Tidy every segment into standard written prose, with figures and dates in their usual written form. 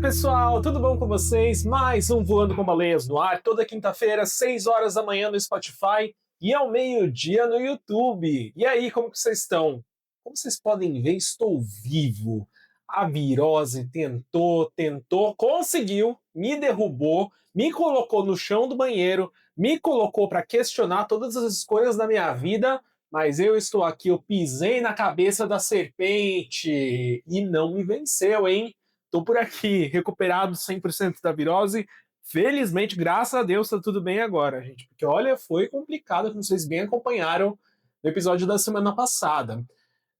pessoal, tudo bom com vocês? Mais um Voando com Baleias no ar, toda quinta-feira, 6 horas da manhã no Spotify e ao meio-dia no YouTube. E aí, como que vocês estão? Como vocês podem ver, estou vivo. A virose tentou, conseguiu, me derrubou, me colocou no chão do banheiro, me colocou para questionar todas as escolhas da minha vida, mas eu estou aqui, eu pisei na cabeça da serpente e não me venceu, hein? Tô por aqui, recuperado 100% da virose. Felizmente, graças a Deus, tá tudo bem agora, gente. Porque, olha, foi complicado, como vocês bem acompanharam no episódio da semana passada.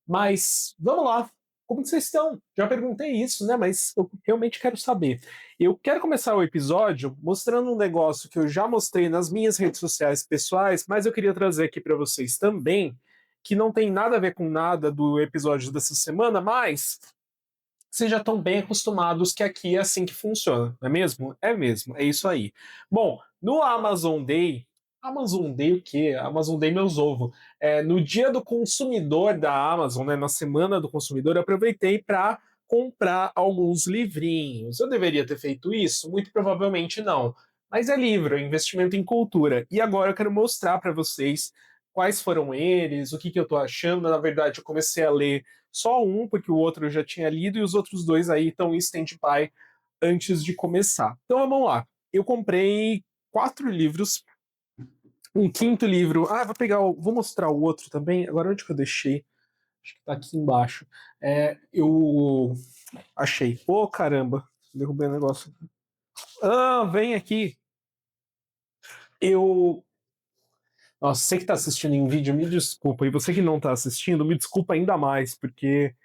Mas, vamos lá. Como vocês estão? Já perguntei isso, né? Mas eu realmente quero saber. Eu quero começar o episódio mostrando um negócio que eu já mostrei nas minhas redes sociais pessoais, mas eu queria trazer aqui para vocês também, que não tem nada a ver com nada do episódio dessa semana, mas vocês já estão bem acostumados que aqui é assim que funciona, não é mesmo? É mesmo, é isso aí. Bom, no Amazon Day o quê? Amazon Day meus ovos. No dia do consumidor da Amazon, né, na semana do consumidor, eu aproveitei para comprar alguns livrinhos. Eu deveria ter feito isso? Muito provavelmente não. Mas é livro, é investimento em cultura. E agora eu quero mostrar para vocês quais foram eles, o que eu estou achando. Na verdade, eu comecei a ler só um, porque o outro eu já tinha lido, e os outros dois aí estão em stand-by antes de começar. Então vamos lá. Eu comprei 4 livros, um quinto livro. Ah, vou mostrar o outro também. Agora onde que eu deixei? Acho que tá aqui embaixo. Eu achei. Ô, caramba, derrubei o negócio. Ah, vem aqui. Eu. Nossa, você que tá assistindo em vídeo, me desculpa. E você que não tá assistindo, me desculpa ainda mais, porque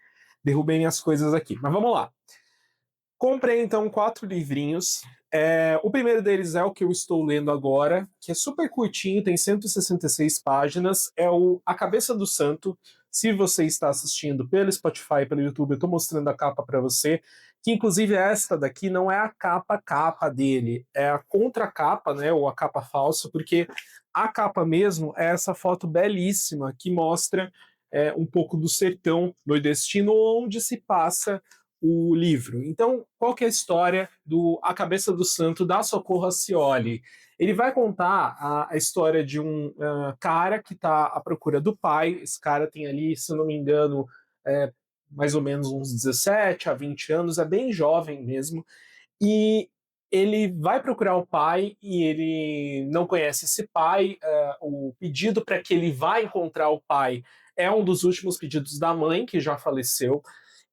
derrubei minhas coisas aqui. Mas vamos lá. Comprei então 4 livrinhos. O primeiro deles é o que eu estou lendo agora, que é super curtinho, tem 166 páginas. É o A Cabeça do Santo. Se você está assistindo pelo Spotify, pelo YouTube, eu estou mostrando a capa para você. Que inclusive esta daqui não é a capa dele, é a contracapa, né, ou a capa falsa, porque a capa mesmo é essa foto belíssima que mostra um pouco do sertão nordestino, onde se passa o livro. Então, qual que é a história do A Cabeça do Santo da Socorro Acioli? Ele vai contar a história de um cara que está à procura do pai. Esse cara tem ali, se eu não me engano, mais ou menos uns 17 a 20 anos, é bem jovem mesmo, e ele vai procurar o pai e ele não conhece esse pai. O pedido para que ele vá encontrar o pai é um dos últimos pedidos da mãe, que já faleceu.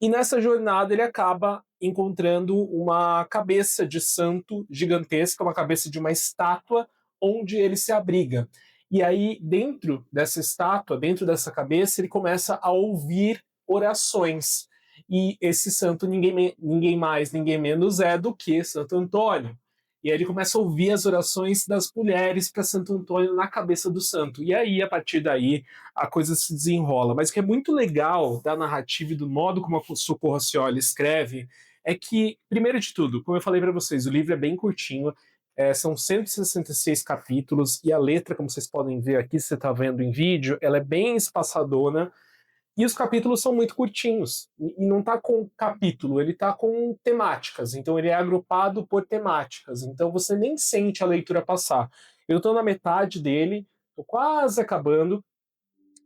E nessa jornada ele acaba encontrando uma cabeça de santo gigantesca, uma cabeça de uma estátua, onde ele se abriga. E aí, dentro dessa estátua, dentro dessa cabeça, ele começa a ouvir orações. E esse santo, ninguém mais, ninguém menos é do que Santo Antônio. E aí ele começa a ouvir as orações das mulheres para Santo Antônio na cabeça do santo. E aí, a partir daí, a coisa se desenrola. Mas o que é muito legal da narrativa e do modo como a Socorro Acioli escreve é que, primeiro de tudo, como eu falei para vocês, o livro é bem curtinho, são 166 capítulos, e a letra, como vocês podem ver aqui, se você está vendo em vídeo, ela é bem espaçadona, e os capítulos são muito curtinhos. E não está com capítulo, ele está com temáticas. Então ele é agrupado por temáticas. Então você nem sente a leitura passar. Eu estou na metade dele, estou quase acabando,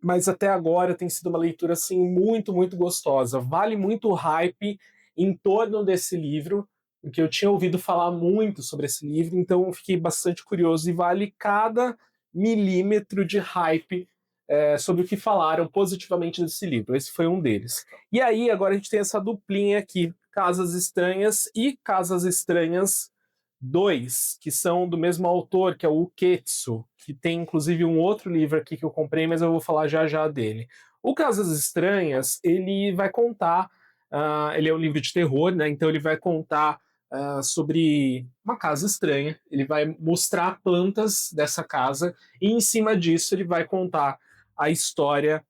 mas até agora tem sido uma leitura assim muito, muito gostosa. Vale muito o hype em torno desse livro, porque eu tinha ouvido falar muito sobre esse livro, então eu fiquei bastante curioso, e vale cada milímetro de hype sobre o que falaram positivamente desse livro. Esse foi um deles. E aí, agora a gente tem essa duplinha aqui, Casas Estranhas e Casas Estranhas 2, que são do mesmo autor, que é o Uketsu, que tem inclusive um outro livro aqui que eu comprei, mas eu vou falar já já dele. O Casas Estranhas, ele vai contar, ele é um livro de terror, né? Então ele vai contar sobre uma casa estranha, ele vai mostrar plantas dessa casa, e em cima disso ele vai contar a história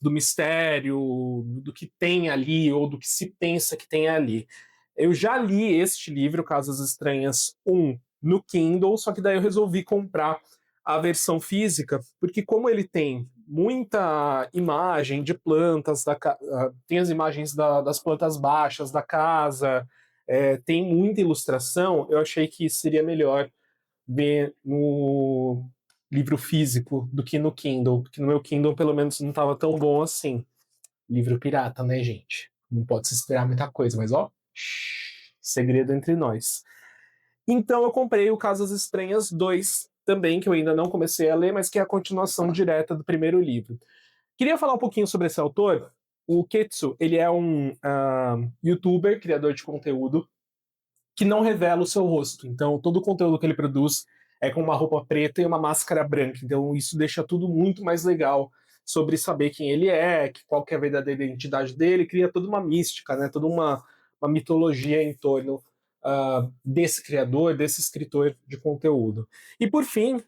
do mistério, do que tem ali, ou do que se pensa que tem ali. Eu já li este livro, Casas Estranhas 1, no Kindle, só que daí eu resolvi comprar a versão física, porque como ele tem muita imagem de plantas, tem as imagens das plantas baixas da casa, tem muita ilustração, eu achei que seria melhor ver no livro físico do que no Kindle, porque no meu Kindle pelo menos não estava tão bom assim. Livro pirata, né, gente? Não pode se esperar muita coisa, mas ó, segredo entre nós. Então eu comprei o Casas Estranhas 2 também, que eu ainda não comecei a ler, mas que é a continuação direta do primeiro livro. Queria falar um pouquinho sobre esse autor. O Ketsu, ele é um youtuber, criador de conteúdo, que não revela o seu rosto. Então, todo o conteúdo que ele produz é com uma roupa preta e uma máscara branca. Então, isso deixa tudo muito mais legal sobre saber quem ele é, qual que é a verdadeira identidade dele, cria toda uma mística, né? Toda uma mitologia em torno desse criador, desse escritor de conteúdo. E por fim,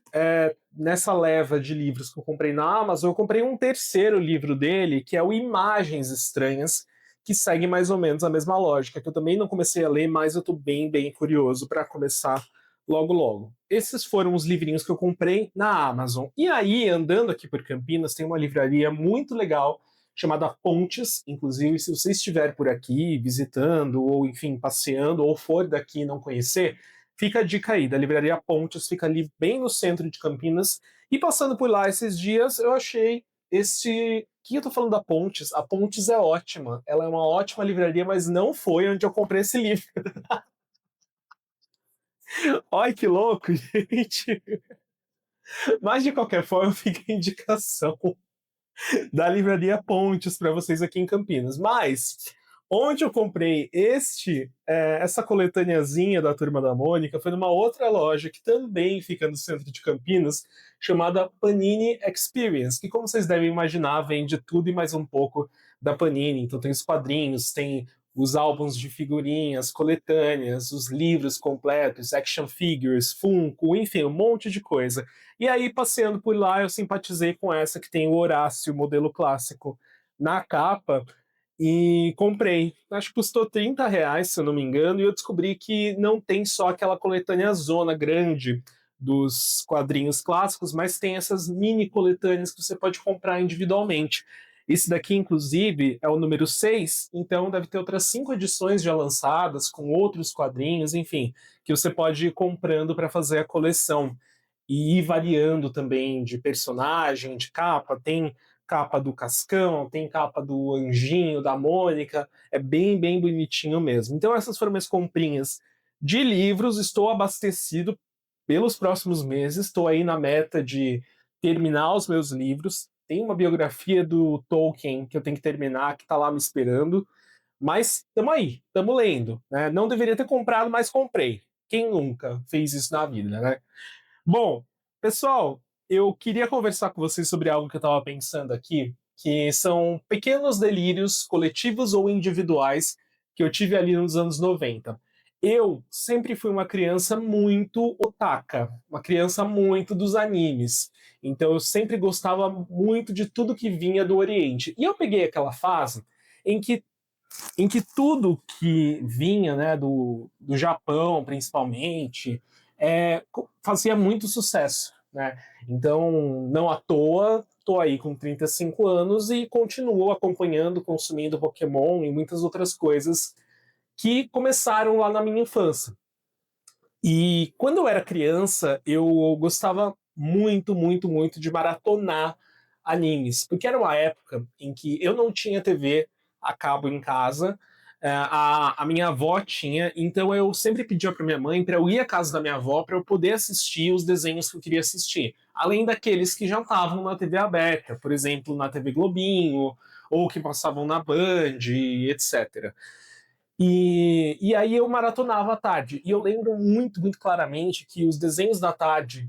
nessa leva de livros que eu comprei na Amazon, eu comprei um terceiro livro dele, que é o Imagens Estranhas, que segue mais ou menos a mesma lógica, que eu também não comecei a ler, mas eu estou bem, bem curioso para começar logo, logo. Esses foram os livrinhos que eu comprei na Amazon. E aí, andando aqui por Campinas, tem uma livraria muito legal chamada Pontes. Inclusive, se você estiver por aqui visitando, ou enfim, passeando, ou for daqui e não conhecer, fica a dica aí, da livraria Pontes, fica ali bem no centro de Campinas. E passando por lá esses dias, eu achei esse. Que eu tô falando da Pontes? A Pontes é ótima. Ela é uma ótima livraria, mas não foi onde eu comprei esse livro. Olha que louco, gente. Mas de qualquer forma, fica a indicação da livraria Pontes para vocês aqui em Campinas. Mas onde eu comprei essa coletâneazinha da Turma da Mônica foi numa outra loja que também fica no centro de Campinas, chamada Panini Experience, que, como vocês devem imaginar, vende tudo e mais um pouco da Panini. Então tem os quadrinhos, tem os álbuns de figurinhas, coletâneas, os livros completos, action figures, Funko, enfim, um monte de coisa. E aí, passeando por lá, eu simpatizei com essa que tem o Horácio, modelo clássico, na capa, e comprei. Acho que custou R$ 30, se eu não me engano, e eu descobri que não tem só aquela coletânea zona grande dos quadrinhos clássicos, mas tem essas mini coletâneas que você pode comprar individualmente. Esse daqui, inclusive, é o número 6, então deve ter outras 5 edições já lançadas, com outros quadrinhos, enfim, que você pode ir comprando para fazer a coleção e ir variando também de personagem, de capa. Tem capa do Cascão, tem capa do Anjinho, da Mônica. É bem, bem bonitinho mesmo. Então, essas foram minhas comprinhas de livros. Estou abastecido pelos próximos meses. Estou aí na meta de terminar os meus livros. Tem uma biografia do Tolkien que eu tenho que terminar, que está lá me esperando. Mas estamos aí, estamos lendo. Né? Não deveria ter comprado, mas comprei. Quem nunca fez isso na vida, né? Bom, pessoal, eu queria conversar com vocês sobre algo que eu estava pensando aqui, que são pequenos delírios coletivos ou individuais que eu tive ali nos anos 90. Eu sempre fui uma criança muito otaka, uma criança muito dos animes. Então eu sempre gostava muito de tudo que vinha do Oriente. E eu peguei aquela fase em que tudo que vinha, né, do Japão, principalmente, fazia muito sucesso, né? Então, não à toa, tô aí com 35 anos e continuo acompanhando, consumindo Pokémon e muitas outras coisas que começaram lá na minha infância. E quando eu era criança, eu gostava muito, muito, muito de maratonar animes, porque era uma época em que eu não tinha TV a cabo em casa, a minha avó tinha, então eu sempre pedia para minha mãe para eu ir à casa da minha avó para eu poder assistir os desenhos que eu queria assistir, além daqueles que já estavam na TV aberta, por exemplo, na TV Globinho, ou que passavam na Band, etc. E aí eu maratonava à tarde. E eu lembro muito, muito claramente que os desenhos da tarde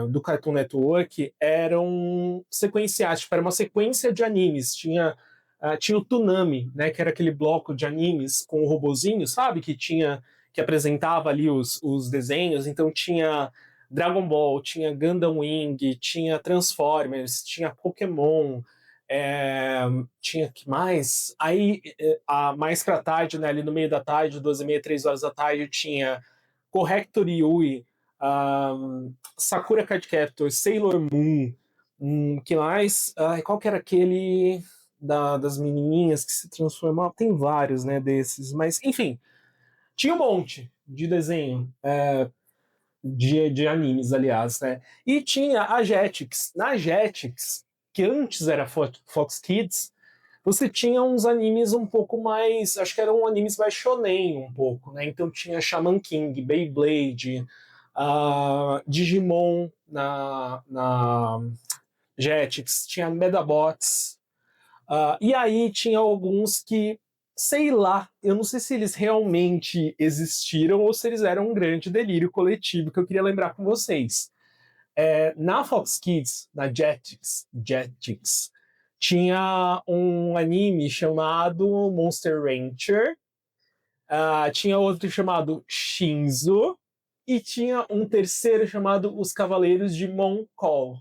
do Cartoon Network eram sequenciais, tipo, era uma sequência de animes. Tinha o Toonami, né, que era aquele bloco de animes com o robozinho, sabe? Que apresentava ali os desenhos. Então tinha Dragon Ball, tinha Gundam Wing, tinha Transformers, tinha Pokémon, é, tinha que mais? Aí, mais pra tarde, né, ali no meio da tarde, 12h30, 3 horas da tarde, tinha Corrector Yui, Sakura Card Captor, Sailor Moon, que mais? Qual que era aquele das menininhas que se transformavam. Tem vários, né, desses, mas enfim, tinha um monte de desenho, de animes, aliás, né? E tinha a Jetix. Na Jetix, que antes era Fox Kids, você tinha uns animes um pouco mais. Acho que eram animes mais shonen um pouco, né? Então tinha Shaman King, Beyblade, Digimon na Jetix, tinha Medabots. E aí tinha alguns que, sei lá, eu não sei se eles realmente existiram ou se eles eram um grande delírio coletivo que eu queria lembrar com vocês. Na Fox Kids, na Jetix, tinha um anime chamado Monster Rancher, tinha outro chamado Shinzo, e tinha um terceiro chamado Os Cavaleiros de Moncol.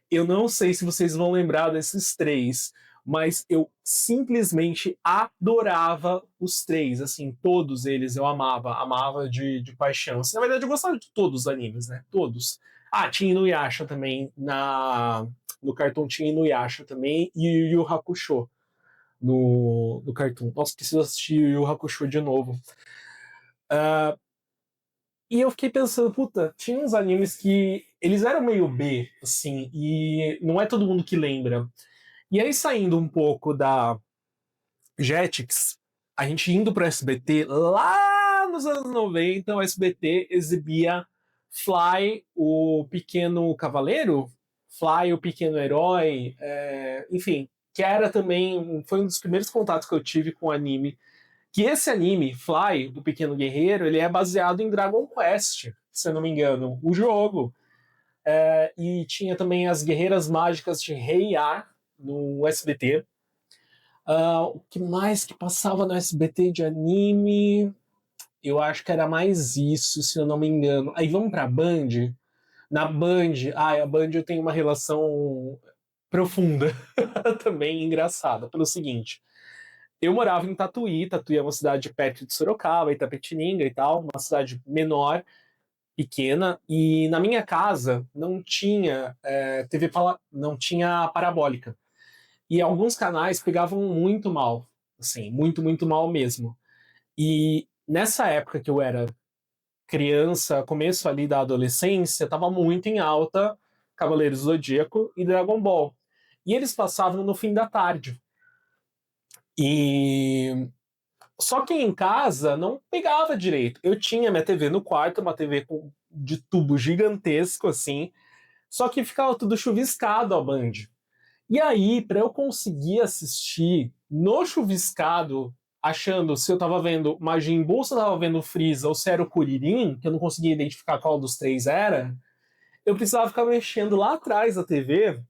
Eu não sei se vocês vão lembrar desses três, mas eu simplesmente adorava os três, assim, todos eles eu amava de paixão. Assim, na verdade, eu gostava de todos os animes, né? Todos. Tinha Inuyasha também, no Cartoon tinha Inuyasha também, e Yu Yu Hakusho no Cartoon. Nossa, preciso assistir Yu Yu Hakusho de novo. E eu fiquei pensando, puta, tinha uns animes que eles eram meio B, assim, e não é todo mundo que lembra. E aí, saindo um pouco da Jetix, a gente indo pro SBT, lá nos anos 90, o SBT exibia Fly, o Pequeno Cavaleiro, Fly, o Pequeno Herói, enfim, que era também, foi um dos primeiros contatos que eu tive com o anime. Que esse anime, Fly, do Pequeno Guerreiro, ele é baseado em Dragon Quest, se eu não me engano, o jogo. E tinha também as Guerreiras Mágicas de Rei A no SBT. O que mais que passava no SBT de anime? Eu acho que era mais isso, se eu não me engano. Aí vamos pra Band. Na Band, a Band eu tenho uma relação profunda, também engraçada, pelo seguinte. Eu morava em Tatuí, Tatuí é uma cidade perto de Sorocaba, Itapetininga e tal, uma cidade menor, pequena, e na minha casa não tinha não tinha parabólica. E alguns canais pegavam muito mal, assim, muito, muito mal mesmo. E nessa época que eu era criança, começo ali da adolescência, tava muito em alta Cavaleiros do Zodíaco e Dragon Ball. E eles passavam no fim da tarde. E só que em casa não pegava direito. Eu tinha minha TV no quarto, uma TV de tubo gigantesco assim, só que ficava tudo chuviscado a Band. E aí, para eu conseguir assistir no chuviscado, achando se eu tava vendo Majin Buu, se eu tava vendo Freeza ou se era o Kuririn, que eu não conseguia identificar qual dos três era, eu precisava ficar mexendo lá atrás da TV,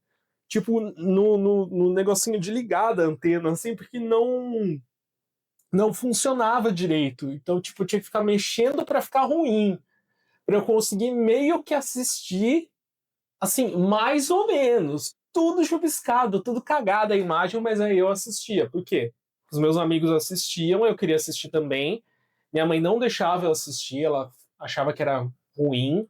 tipo, no negocinho de ligar da antena, assim, porque não funcionava direito. Então, tipo, eu tinha que ficar mexendo para ficar ruim, para eu conseguir meio que assistir, assim, mais ou menos. Tudo chupiscado, tudo cagado a imagem, mas aí eu assistia. Por quê? Os meus amigos assistiam, eu queria assistir também. Minha mãe não deixava eu assistir, ela achava que era ruim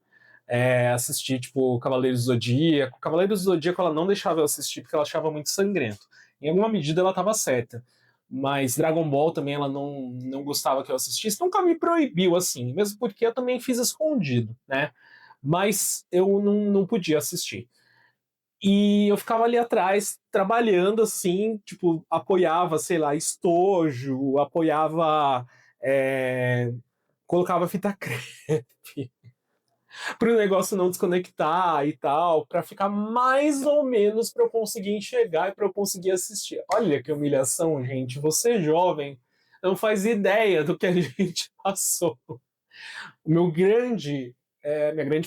assistir, tipo, Cavaleiros do Zodíaco. Cavaleiros do Zodíaco ela não deixava eu assistir porque ela achava muito sangrento. Em alguma medida ela estava certa. Mas Dragon Ball também ela não gostava que eu assistisse, nunca me proibiu assim, mesmo porque eu também fiz escondido, né? Mas eu não podia assistir. E eu ficava ali atrás, trabalhando assim, tipo, apoiava, sei lá, estojo, apoiava. é, colocava fita crepe para o negócio não desconectar e tal, para ficar mais ou menos para eu conseguir enxergar e para eu conseguir assistir. Olha que humilhação, gente. Você jovem não faz ideia do que a gente passou. Minha grande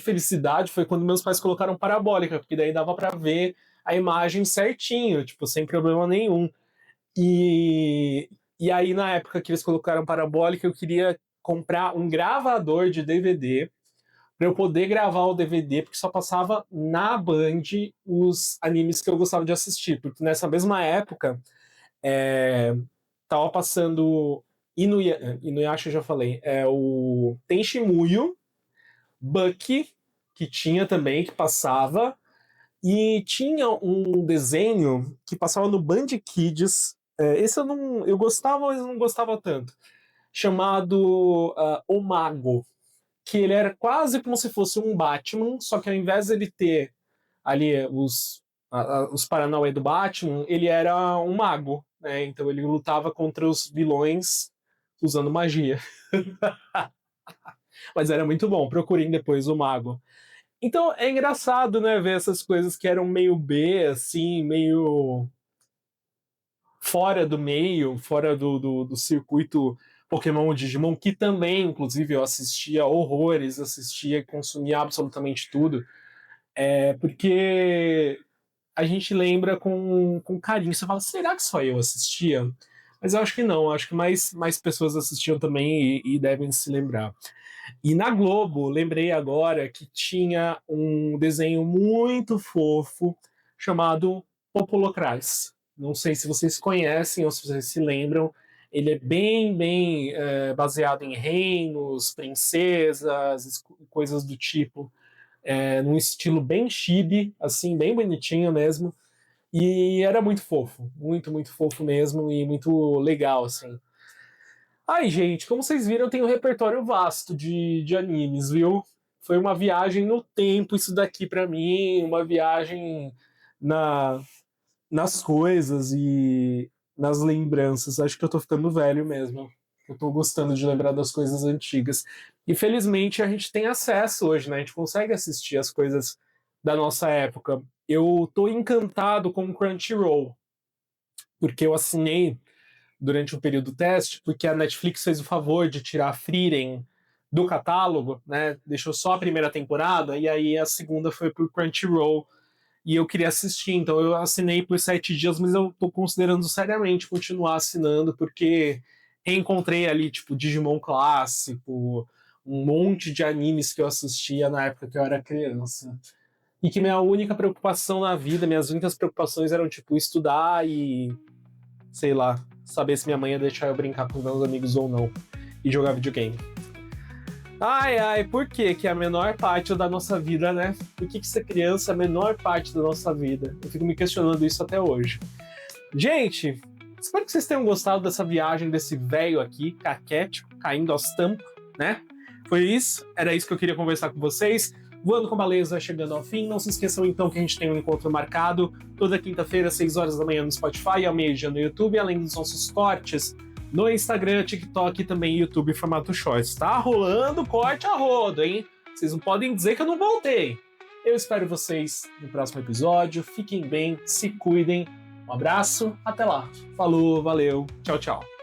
felicidade foi quando meus pais colocaram parabólica, porque daí dava para ver a imagem certinho, tipo, sem problema nenhum. E aí, na época que eles colocaram parabólica, eu queria comprar um gravador de DVD para eu poder gravar o DVD, porque só passava na Band os animes que eu gostava de assistir. Porque nessa mesma época, tava passando Inuyasha, eu já falei, o Tenchi Muyo, Bucky, que tinha também, que passava, E tinha um desenho que passava no Band Kids, esse eu gostava, mas não gostava tanto, chamado O Mago, que ele era quase como se fosse um Batman, só que ao invés de ele ter ali os Paranauê do Batman, ele era um mago, né? Então ele lutava contra os vilões usando magia. Mas era muito bom, procurem depois o mago. Então é engraçado, né, ver essas coisas que eram meio B, assim, meio fora do meio, fora do circuito Pokémon e Digimon, que também, inclusive, eu assistia horrores, assistia e consumia absolutamente tudo. Porque a gente lembra com carinho. Você fala, será que só eu assistia? Mas eu acho que não, acho que mais pessoas assistiam também e devem se lembrar. E na Globo, lembrei agora que tinha um desenho muito fofo chamado Popolocrais. Não sei se vocês conhecem ou se vocês se lembram. Ele é bem baseado em reinos, princesas, coisas do tipo, num estilo bem chibi, assim, bem bonitinho mesmo. E era muito fofo, muito fofo mesmo e muito legal, assim. Ai, gente, como vocês viram, eu tenho um repertório vasto de animes, viu? Foi uma viagem no tempo isso daqui pra mim, uma viagem na, nas coisas e nas lembranças. Acho que eu tô ficando velho mesmo. Eu tô gostando de lembrar das coisas antigas. E felizmente a gente tem acesso hoje, né? A gente consegue assistir as coisas da nossa época. Eu tô encantado com o Crunchyroll, porque eu assinei durante o período do teste, porque a Netflix fez o favor de tirar a Frieren do catálogo, né? Deixou só a primeira temporada, e aí a segunda foi pro Crunchyroll, e eu queria assistir, então eu assinei por 7 dias, mas eu tô considerando seriamente continuar assinando, porque reencontrei ali, tipo, Digimon clássico, um monte de animes que eu assistia na época que eu era criança. E que minha única preocupação na vida, minhas únicas preocupações eram, tipo, estudar e sei lá, saber se minha mãe ia deixar eu brincar com meus amigos ou não e jogar videogame. Ai, por que que é a menor parte da nossa vida, né? Por que ser criança é a menor parte da nossa vida? Eu fico me questionando isso até hoje. Gente, espero que vocês tenham gostado dessa viagem desse velho aqui, caquético, caindo aos tampos, né? Foi isso, era isso que eu queria conversar com vocês. Voando com a Baleza chegando ao fim. Não se esqueçam então que a gente tem um encontro marcado toda quinta-feira, às 6 horas da manhã no Spotify e ao meio-dia no YouTube, além dos nossos cortes no Instagram, TikTok e também YouTube em formato Shorts. Tá rolando corte a rodo, hein? Vocês não podem dizer que eu não voltei. Eu espero vocês no próximo episódio. Fiquem bem, se cuidem. Um abraço, até lá. Falou, valeu, tchau, tchau.